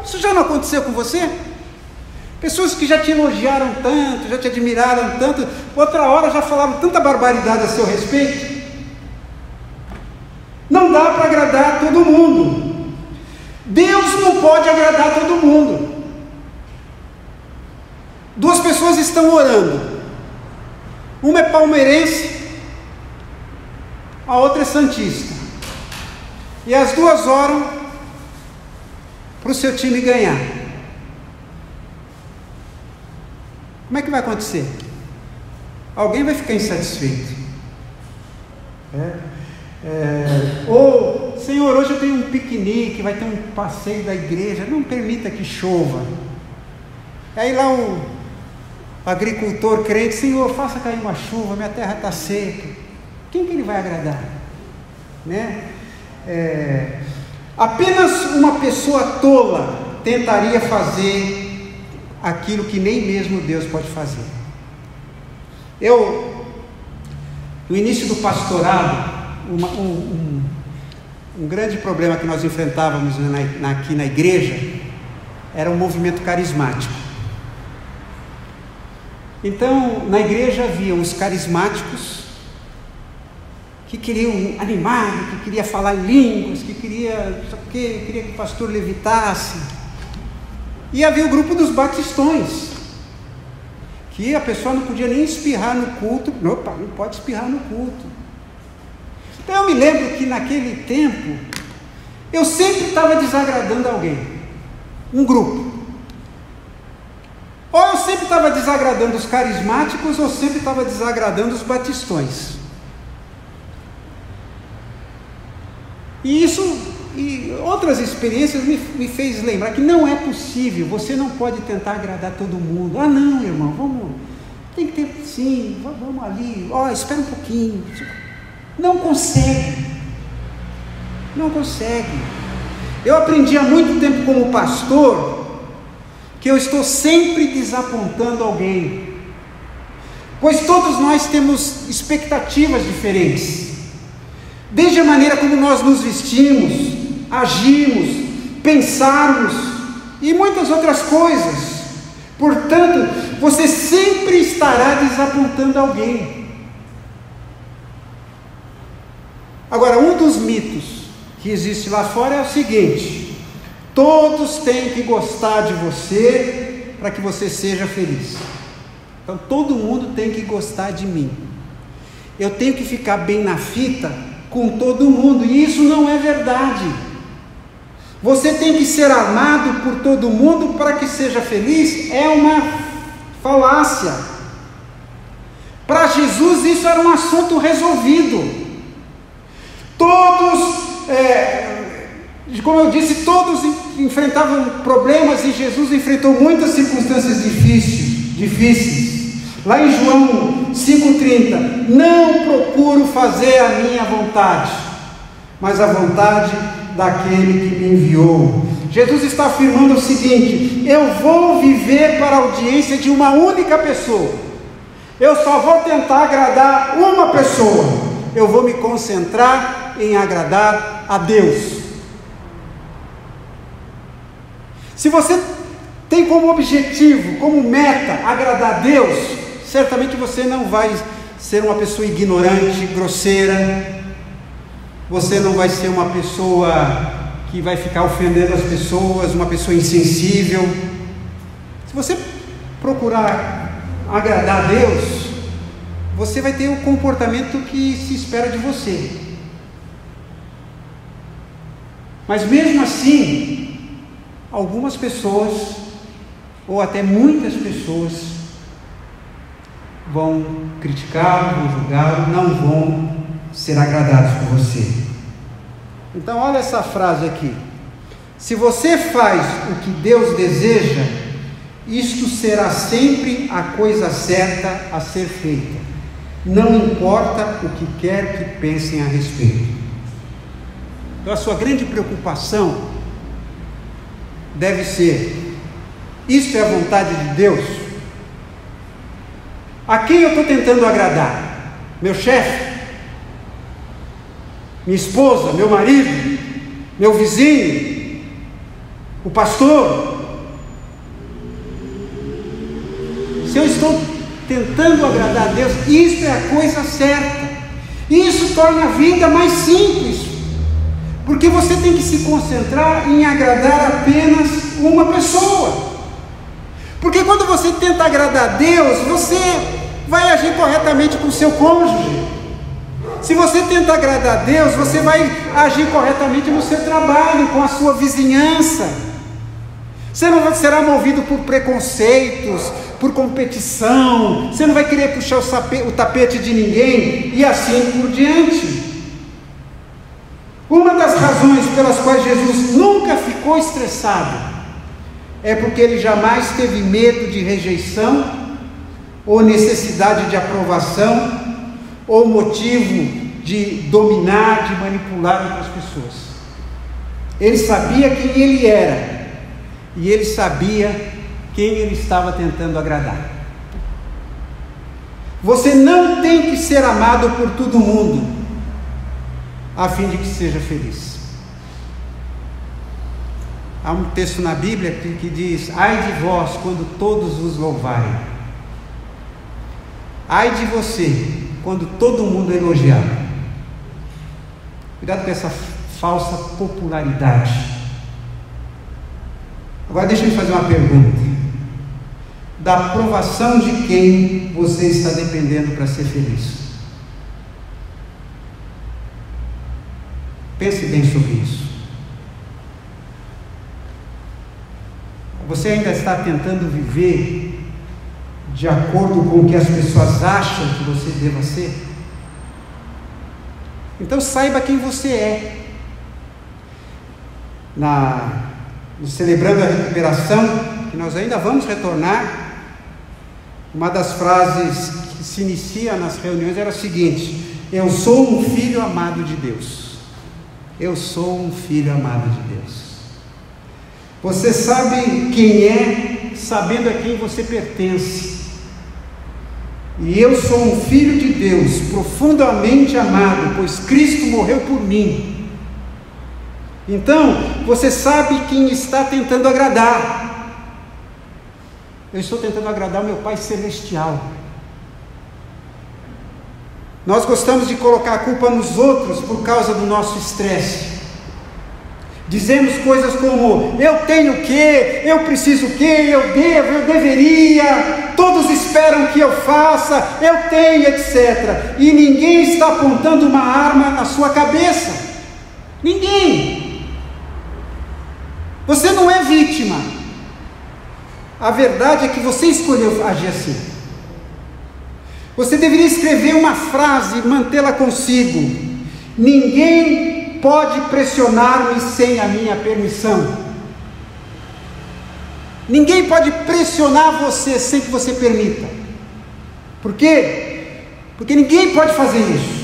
B: Isso já não aconteceu com você? Pessoas que já te elogiaram tanto, já te admiraram tanto, outra hora já falaram tanta barbaridade a seu respeito. Não dá para agradar todo mundo. Deus não pode agradar todo mundo. Duas pessoas estão orando, uma é palmeirense, a outra é santista, e as duas oram para o seu time ganhar. Como é que vai acontecer? Alguém vai ficar insatisfeito. Ou, Senhor, hoje eu tenho um piquenique, vai ter um passeio da igreja, não permita que chova. Aí lá o agricultor crente: Senhor, faça cair uma chuva, minha terra está seca. Quem que ele vai agradar? Apenas uma pessoa tola tentaria fazer aquilo que nem mesmo Deus pode fazer. No início do pastorado, um grande problema que nós enfrentávamos aqui na igreja era um movimento carismático. Então, na igreja havia os carismáticos que queriam animar, que queria falar em línguas, que queria que o pastor levitasse. E havia o grupo dos batistões, que a pessoa não podia nem espirrar no culto. Não pode espirrar no culto. Então eu me lembro que naquele tempo eu sempre estava desagradando alguém, um grupo. Ou eu sempre estava desagradando os carismáticos, ou sempre estava desagradando os batistões. E isso e outras experiências me fez lembrar que não é possível, você não pode tentar agradar todo mundo. Ah não, irmão, vamos, tem que ter, sim, vamos ali, espera um pouquinho. Não consegue. Eu aprendi há muito tempo como pastor, que eu estou sempre desapontando alguém, pois todos nós temos expectativas diferentes, desde a maneira como nós nos vestimos, agimos, pensarmos e muitas outras coisas. Portanto, você sempre estará desapontando alguém. Agora, um dos mitos que existe lá fora é o seguinte: todos têm que gostar de você para que você seja feliz. Então todo mundo tem que gostar de mim, eu tenho que ficar bem na fita com todo mundo, e isso não é verdade. Você tem que ser amado por todo mundo para que seja feliz, é uma falácia. Para Jesus isso era um assunto resolvido. Todos, como eu disse, todos enfrentavam problemas, e Jesus enfrentou muitas circunstâncias difíceis. Lá em João 5,30, não procuro fazer a minha vontade, mas a vontade daquele que me enviou. Jesus está afirmando o seguinte: eu vou viver para a audiência de uma única pessoa, eu só vou tentar agradar uma pessoa, eu vou me concentrar em agradar a Deus. Se você tem como objetivo, como meta, agradar a Deus, certamente você não vai ser uma pessoa ignorante, grosseira, você não vai ser uma pessoa que vai ficar ofendendo as pessoas, uma pessoa insensível. Se você procurar agradar a Deus, você vai ter o comportamento que se espera de você. Mas mesmo assim, algumas pessoas, ou até muitas pessoas, vão criticar, vão julgar, não vão ser agradados por você. Então olha essa frase aqui: se você faz o que Deus deseja, isto será sempre a coisa certa a ser feita, não importa o que quer que pensem a respeito. Então a sua grande preocupação deve ser: isto é a vontade de Deus? A quem eu estou tentando agradar? Meu chefe? Minha esposa? Meu marido? Meu vizinho? O pastor? Se eu estou tentando agradar a Deus, isso é a coisa certa. Isso torna a vida mais simples, porque você tem que se concentrar em agradar apenas uma pessoa. Porque quando você tenta agradar a Deus, você vai agir corretamente com o seu cônjuge. Se você tenta agradar a Deus, você vai agir corretamente no seu trabalho, com a sua vizinhança. Você não será movido por preconceitos, por competição, você não vai querer puxar o tapete de ninguém, e assim por diante. Uma das razões pelas quais Jesus nunca ficou estressado é porque ele jamais teve medo de rejeição, ou necessidade de aprovação, ou motivo de dominar, de manipular outras pessoas. Ele sabia quem ele era, e ele sabia quem ele estava tentando agradar. Você não tem que ser amado por todo mundo, a fim de que seja feliz. Há um texto na Bíblia que diz: ai de vós quando todos vos louvarem, ai de você quando todo mundo elogiar. Cuidado com essa falsa popularidade. Agora deixa eu fazer uma pergunta: da aprovação de quem você está dependendo para ser feliz? Pense bem sobre isso. Você ainda está tentando viver de acordo com o que as pessoas acham que você deva ser? Então saiba quem você é. celebrando a recuperação, que nós ainda vamos retornar, uma das frases que se inicia nas reuniões era a seguinte: eu sou um filho amado de Deus. Eu sou um filho amado de Deus. Você sabe quem é, sabendo a quem você pertence. E eu sou um filho de Deus, profundamente amado, pois Cristo morreu por mim. Então, você sabe quem está tentando agradar. Eu estou tentando agradar o meu Pai Celestial. Nós gostamos de colocar a culpa nos outros por causa do nosso estresse. Dizemos coisas como: eu tenho o quê? Eu preciso o quê? Eu devo, eu deveria, todos esperam que eu faça, eu tenho, etc. E ninguém está apontando uma arma na sua cabeça. Ninguém. Você não é vítima. A verdade é que você escolheu agir assim. Você deveria escrever uma frase e mantê-la consigo: ninguém pode pressionar-me sem a minha permissão. Ninguém pode pressionar você sem que você permita. Por quê? Porque ninguém pode fazer isso.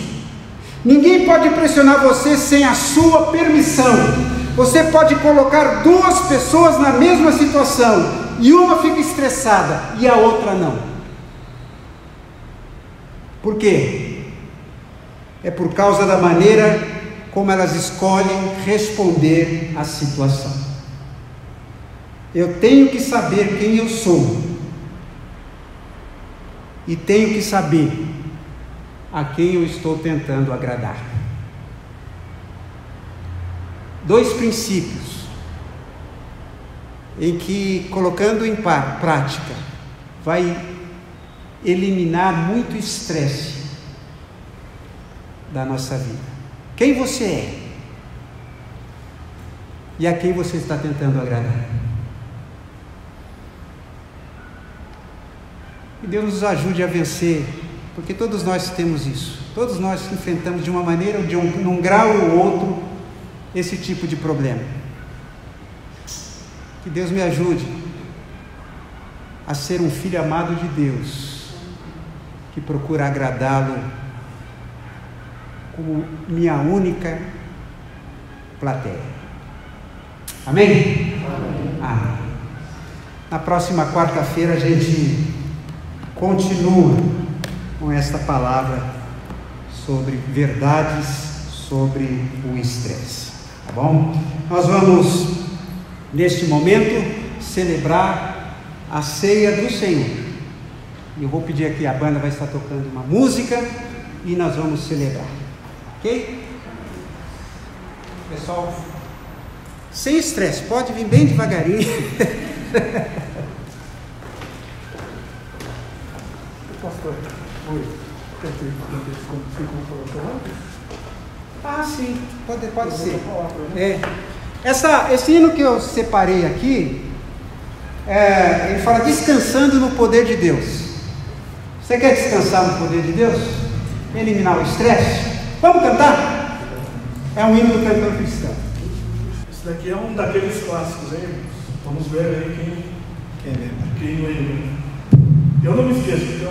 B: Ninguém pode pressionar você sem a sua permissão. Você pode colocar duas pessoas na mesma situação, e uma fica estressada e a outra não. Por quê? É por causa da maneira como elas escolhem responder à situação. Eu tenho que saber quem eu sou, e tenho que saber a quem eu estou tentando agradar. Dois princípios em que, colocando em prática, vai eliminar muito estresse da nossa vida. Quem você é e a quem você está tentando agradar. Que Deus nos ajude a vencer, porque todos nós temos isso. Todos nós enfrentamos de uma maneira ou de num grau ou outro esse tipo de problema. Que Deus me ajude a ser um filho amado de Deus, que procura agradá-lo como minha única plateia. Amém? Amém. Na próxima quarta-feira a gente continua com esta palavra sobre verdades sobre o estresse. Tá bom? Nós vamos, neste momento, celebrar a ceia do Senhor. E eu vou pedir aqui, a banda vai estar tocando uma música e nós vamos celebrar. Ok? Pessoal, sem estresse, pode vir bem devagarinho.
A: Pastor, oi.
B: Ah, sim, pode ser. Esse hino que eu separei aqui, ele fala descansando no poder de Deus. Você quer descansar no poder de Deus? Eliminar o estresse? Vamos cantar? É um hino do cantor cristão.
A: Esse daqui é um daqueles clássicos, hein? Vamos ver aí quem lembra. Eu não me esqueço, porque eu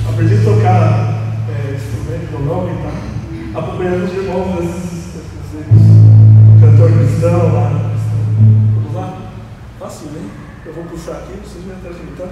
A: aprendi a tocar instrumento, violão e tal, acompanhando os irmãos desses cantor cristão lá. Vamos lá? Fácil, hein? Eu vou puxar aqui, vocês me apresentar.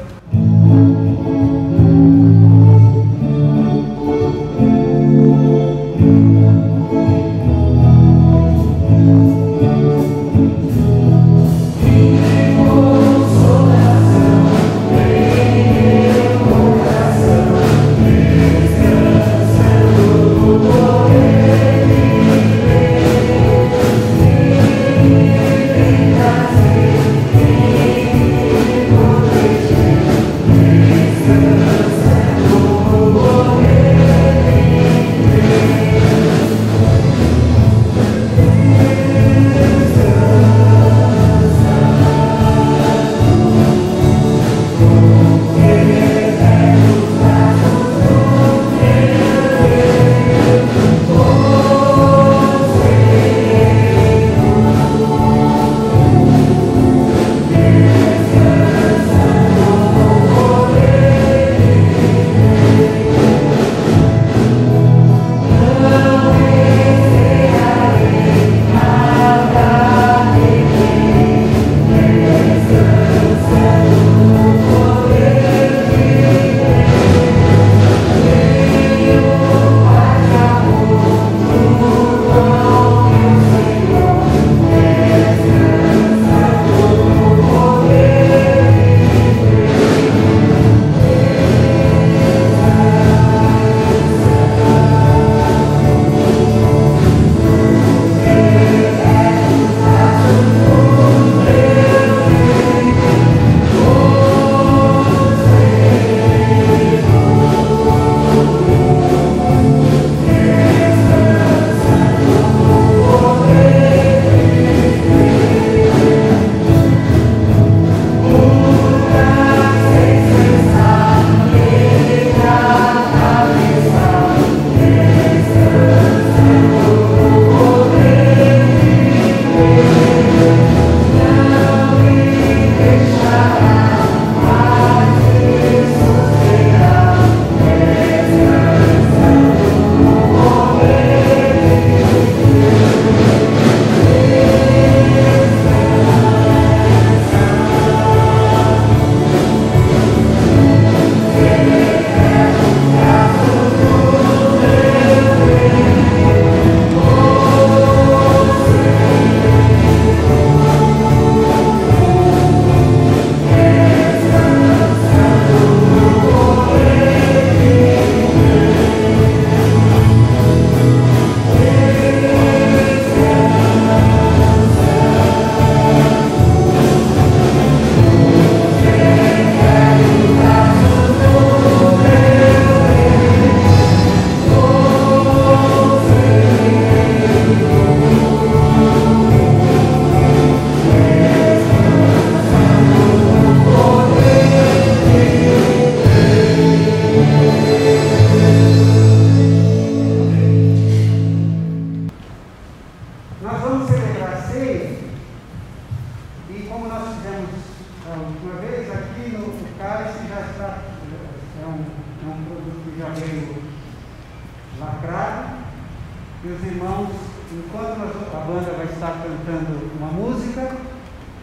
B: Meus irmãos, enquanto a banda vai estar cantando uma música,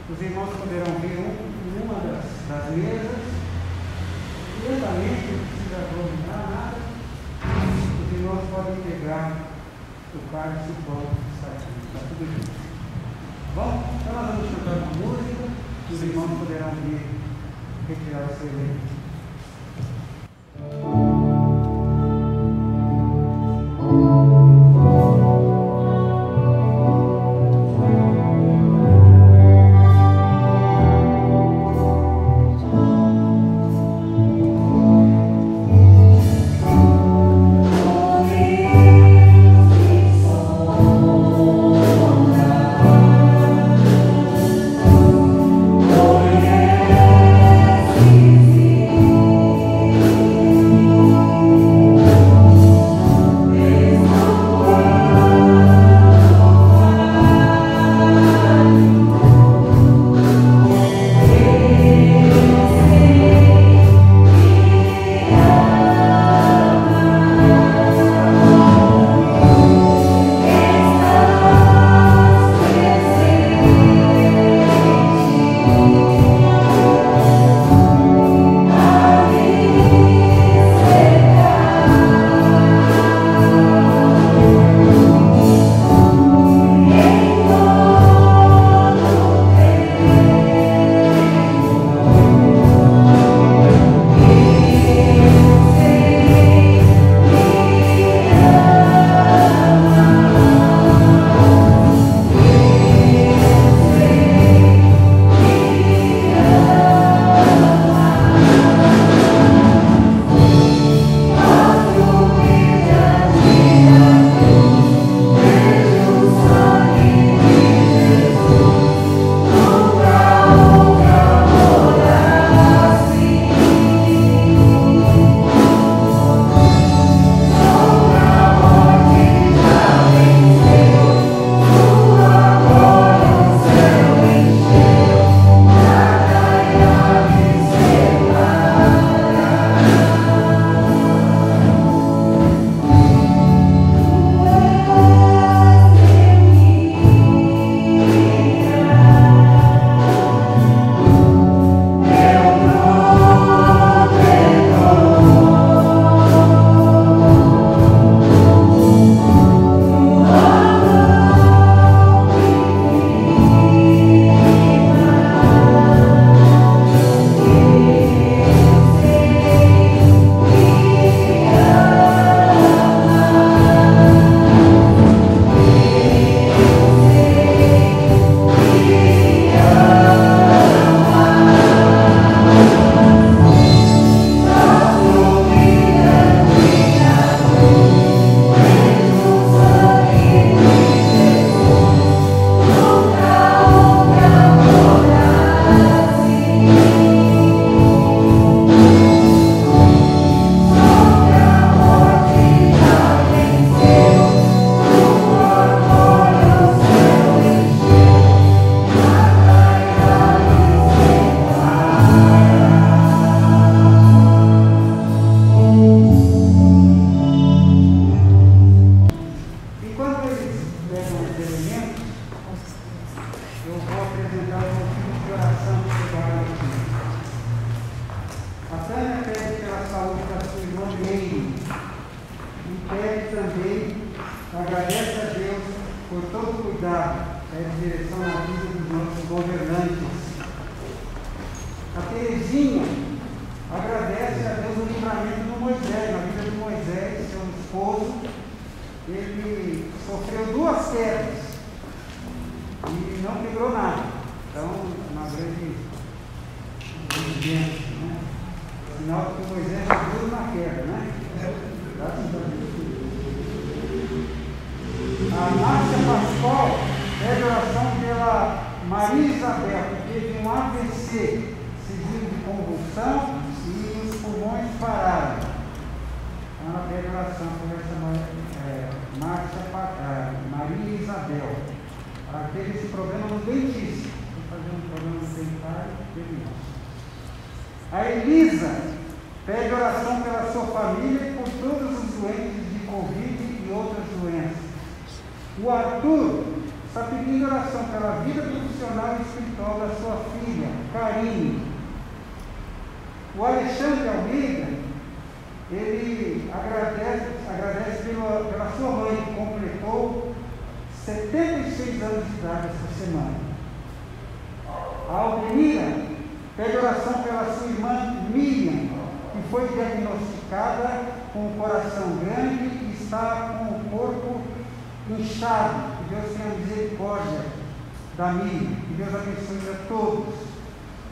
B: os irmãos poderão vir em uma das mesas. Lentamente, não precisa voluntariar nada. Os irmãos podem pegar o cálice e o pão que está aqui. Está tudo junto. Bom, então nós vamos cantar uma música. Os irmãos poderão vir retirar o seu leite. A Elisa pede oração pela sua família e por todos os doentes de Covid e outras doenças. O Arthur está pedindo oração pela vida profissional e espiritual da sua filha, Karine. O Alexandre Almeida, ele agradece pela sua mãe, que completou 76 anos de idade essa semana. A Aldenira pede oração pela sua irmã Miriam, que foi diagnosticada com o coração grande e está com o corpo inchado. Que Deus tenha misericórdia da Miriam, que Deus abençoe a todos.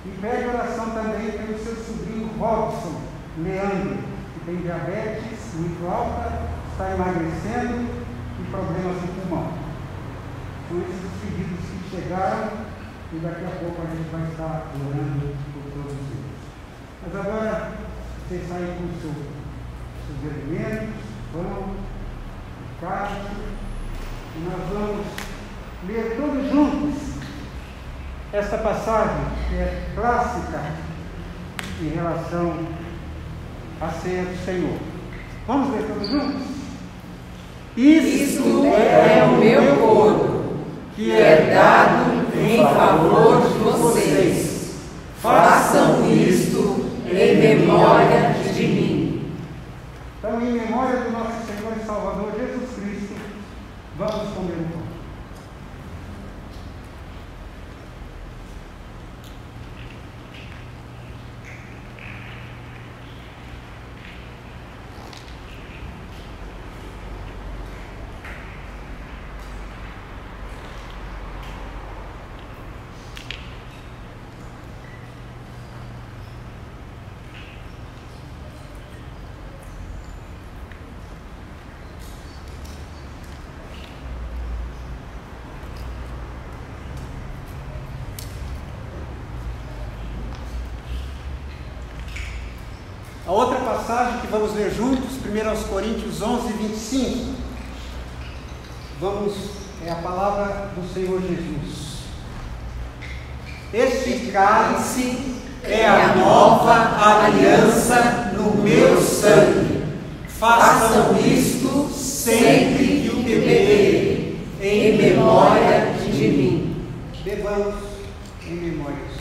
B: E pede oração também pelo seu sobrinho Robson Leandro, que tem diabetes muito alta, está emagrecendo e problemas no pulmão. São esses os pedidos que chegaram e daqui a pouco a gente vai estar orando por todos eles. Mas agora, vocês saem com os seus alimentos, pão, carne, e nós vamos ler todos juntos esta passagem que é clássica em relação à ceia do Senhor. Vamos ler todos juntos?
D: Isto é o meu corpo, que é dado em favor de vocês. Façam isto em memória de mim.
B: Então, em memória do nosso Senhor e Salvador Jesus Cristo, vamos comer o pão. A outra passagem que vamos ler juntos, 1 Coríntios 11, 25. É a palavra do Senhor Jesus. Este cálice é a nova aliança no meu sangue. Façam isto sempre que o beberem, em memória de mim. Bebamos em memória do Senhor.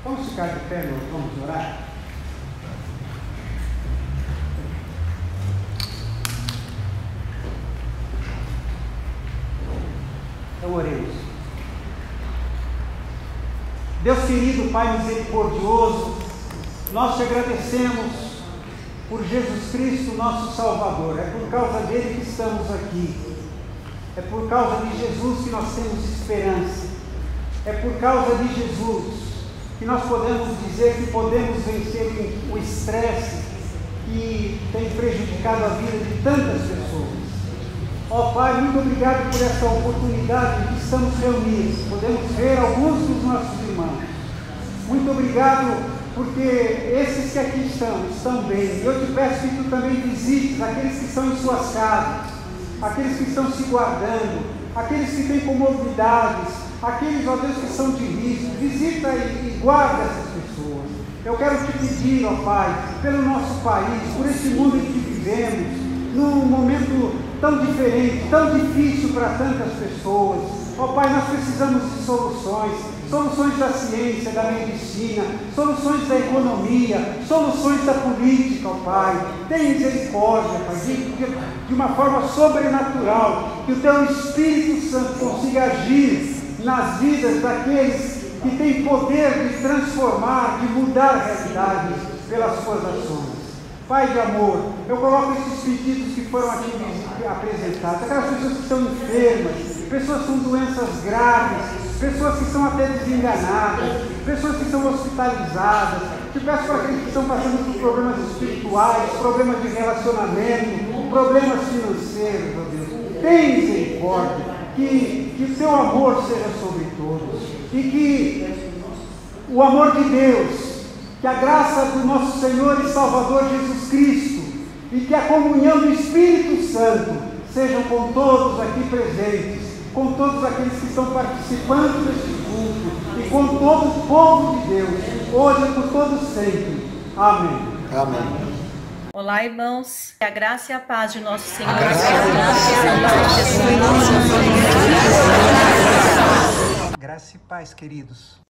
B: Vamos ficar de pé, nós vamos orar? Então oremos. Deus querido, Pai misericordioso, nós te agradecemos por Jesus Cristo, nosso Salvador. É por causa dele que estamos aqui. É por causa de Jesus que nós temos esperança. É por causa de Jesus que nós podemos dizer que podemos vencer o estresse que tem prejudicado a vida de tantas pessoas. Ó Pai, muito obrigado por essa oportunidade que estamos reunidos, podemos ver alguns dos nossos irmãos. Muito obrigado porque esses que aqui estão bem. Eu te peço que tu também visites aqueles que estão em suas casas, aqueles que estão se guardando, aqueles que têm comorbidades, aqueles, ó Deus, que são de risco. Visita e guarda essas pessoas. Eu quero te pedir, ó Pai, pelo nosso país, por esse mundo em que vivemos, num momento tão diferente, tão difícil para tantas pessoas. Ó Pai, nós precisamos de soluções da ciência, da medicina, soluções da economia, soluções da política, ó Pai. Tem misericórdia, Pai, de uma forma sobrenatural, que o Teu Espírito Santo consiga agir nas vidas daqueles que têm poder de transformar, de mudar realidades pelas suas ações. Pai de amor, eu coloco esses pedidos que foram aqui apresentados, aquelas pessoas que estão enfermas, pessoas com doenças graves, pessoas que estão até desenganadas, pessoas que estão hospitalizadas. Te peço para aqueles que estão passando por problemas espirituais, problemas de relacionamento, problemas financeiros, ó Deus. Tem misericórdia. Que teu amor seja sobre todos e que o amor de Deus, que a graça do nosso Senhor e Salvador Jesus Cristo e que a comunhão do Espírito Santo sejam com todos aqui presentes, com todos aqueles que estão participando deste culto e com todo o povo de Deus, hoje e por todos sempre. Amém.
E: Amém.
F: Olá, irmãos. A graça e a paz de nosso Senhor
B: Graça e paz, queridos.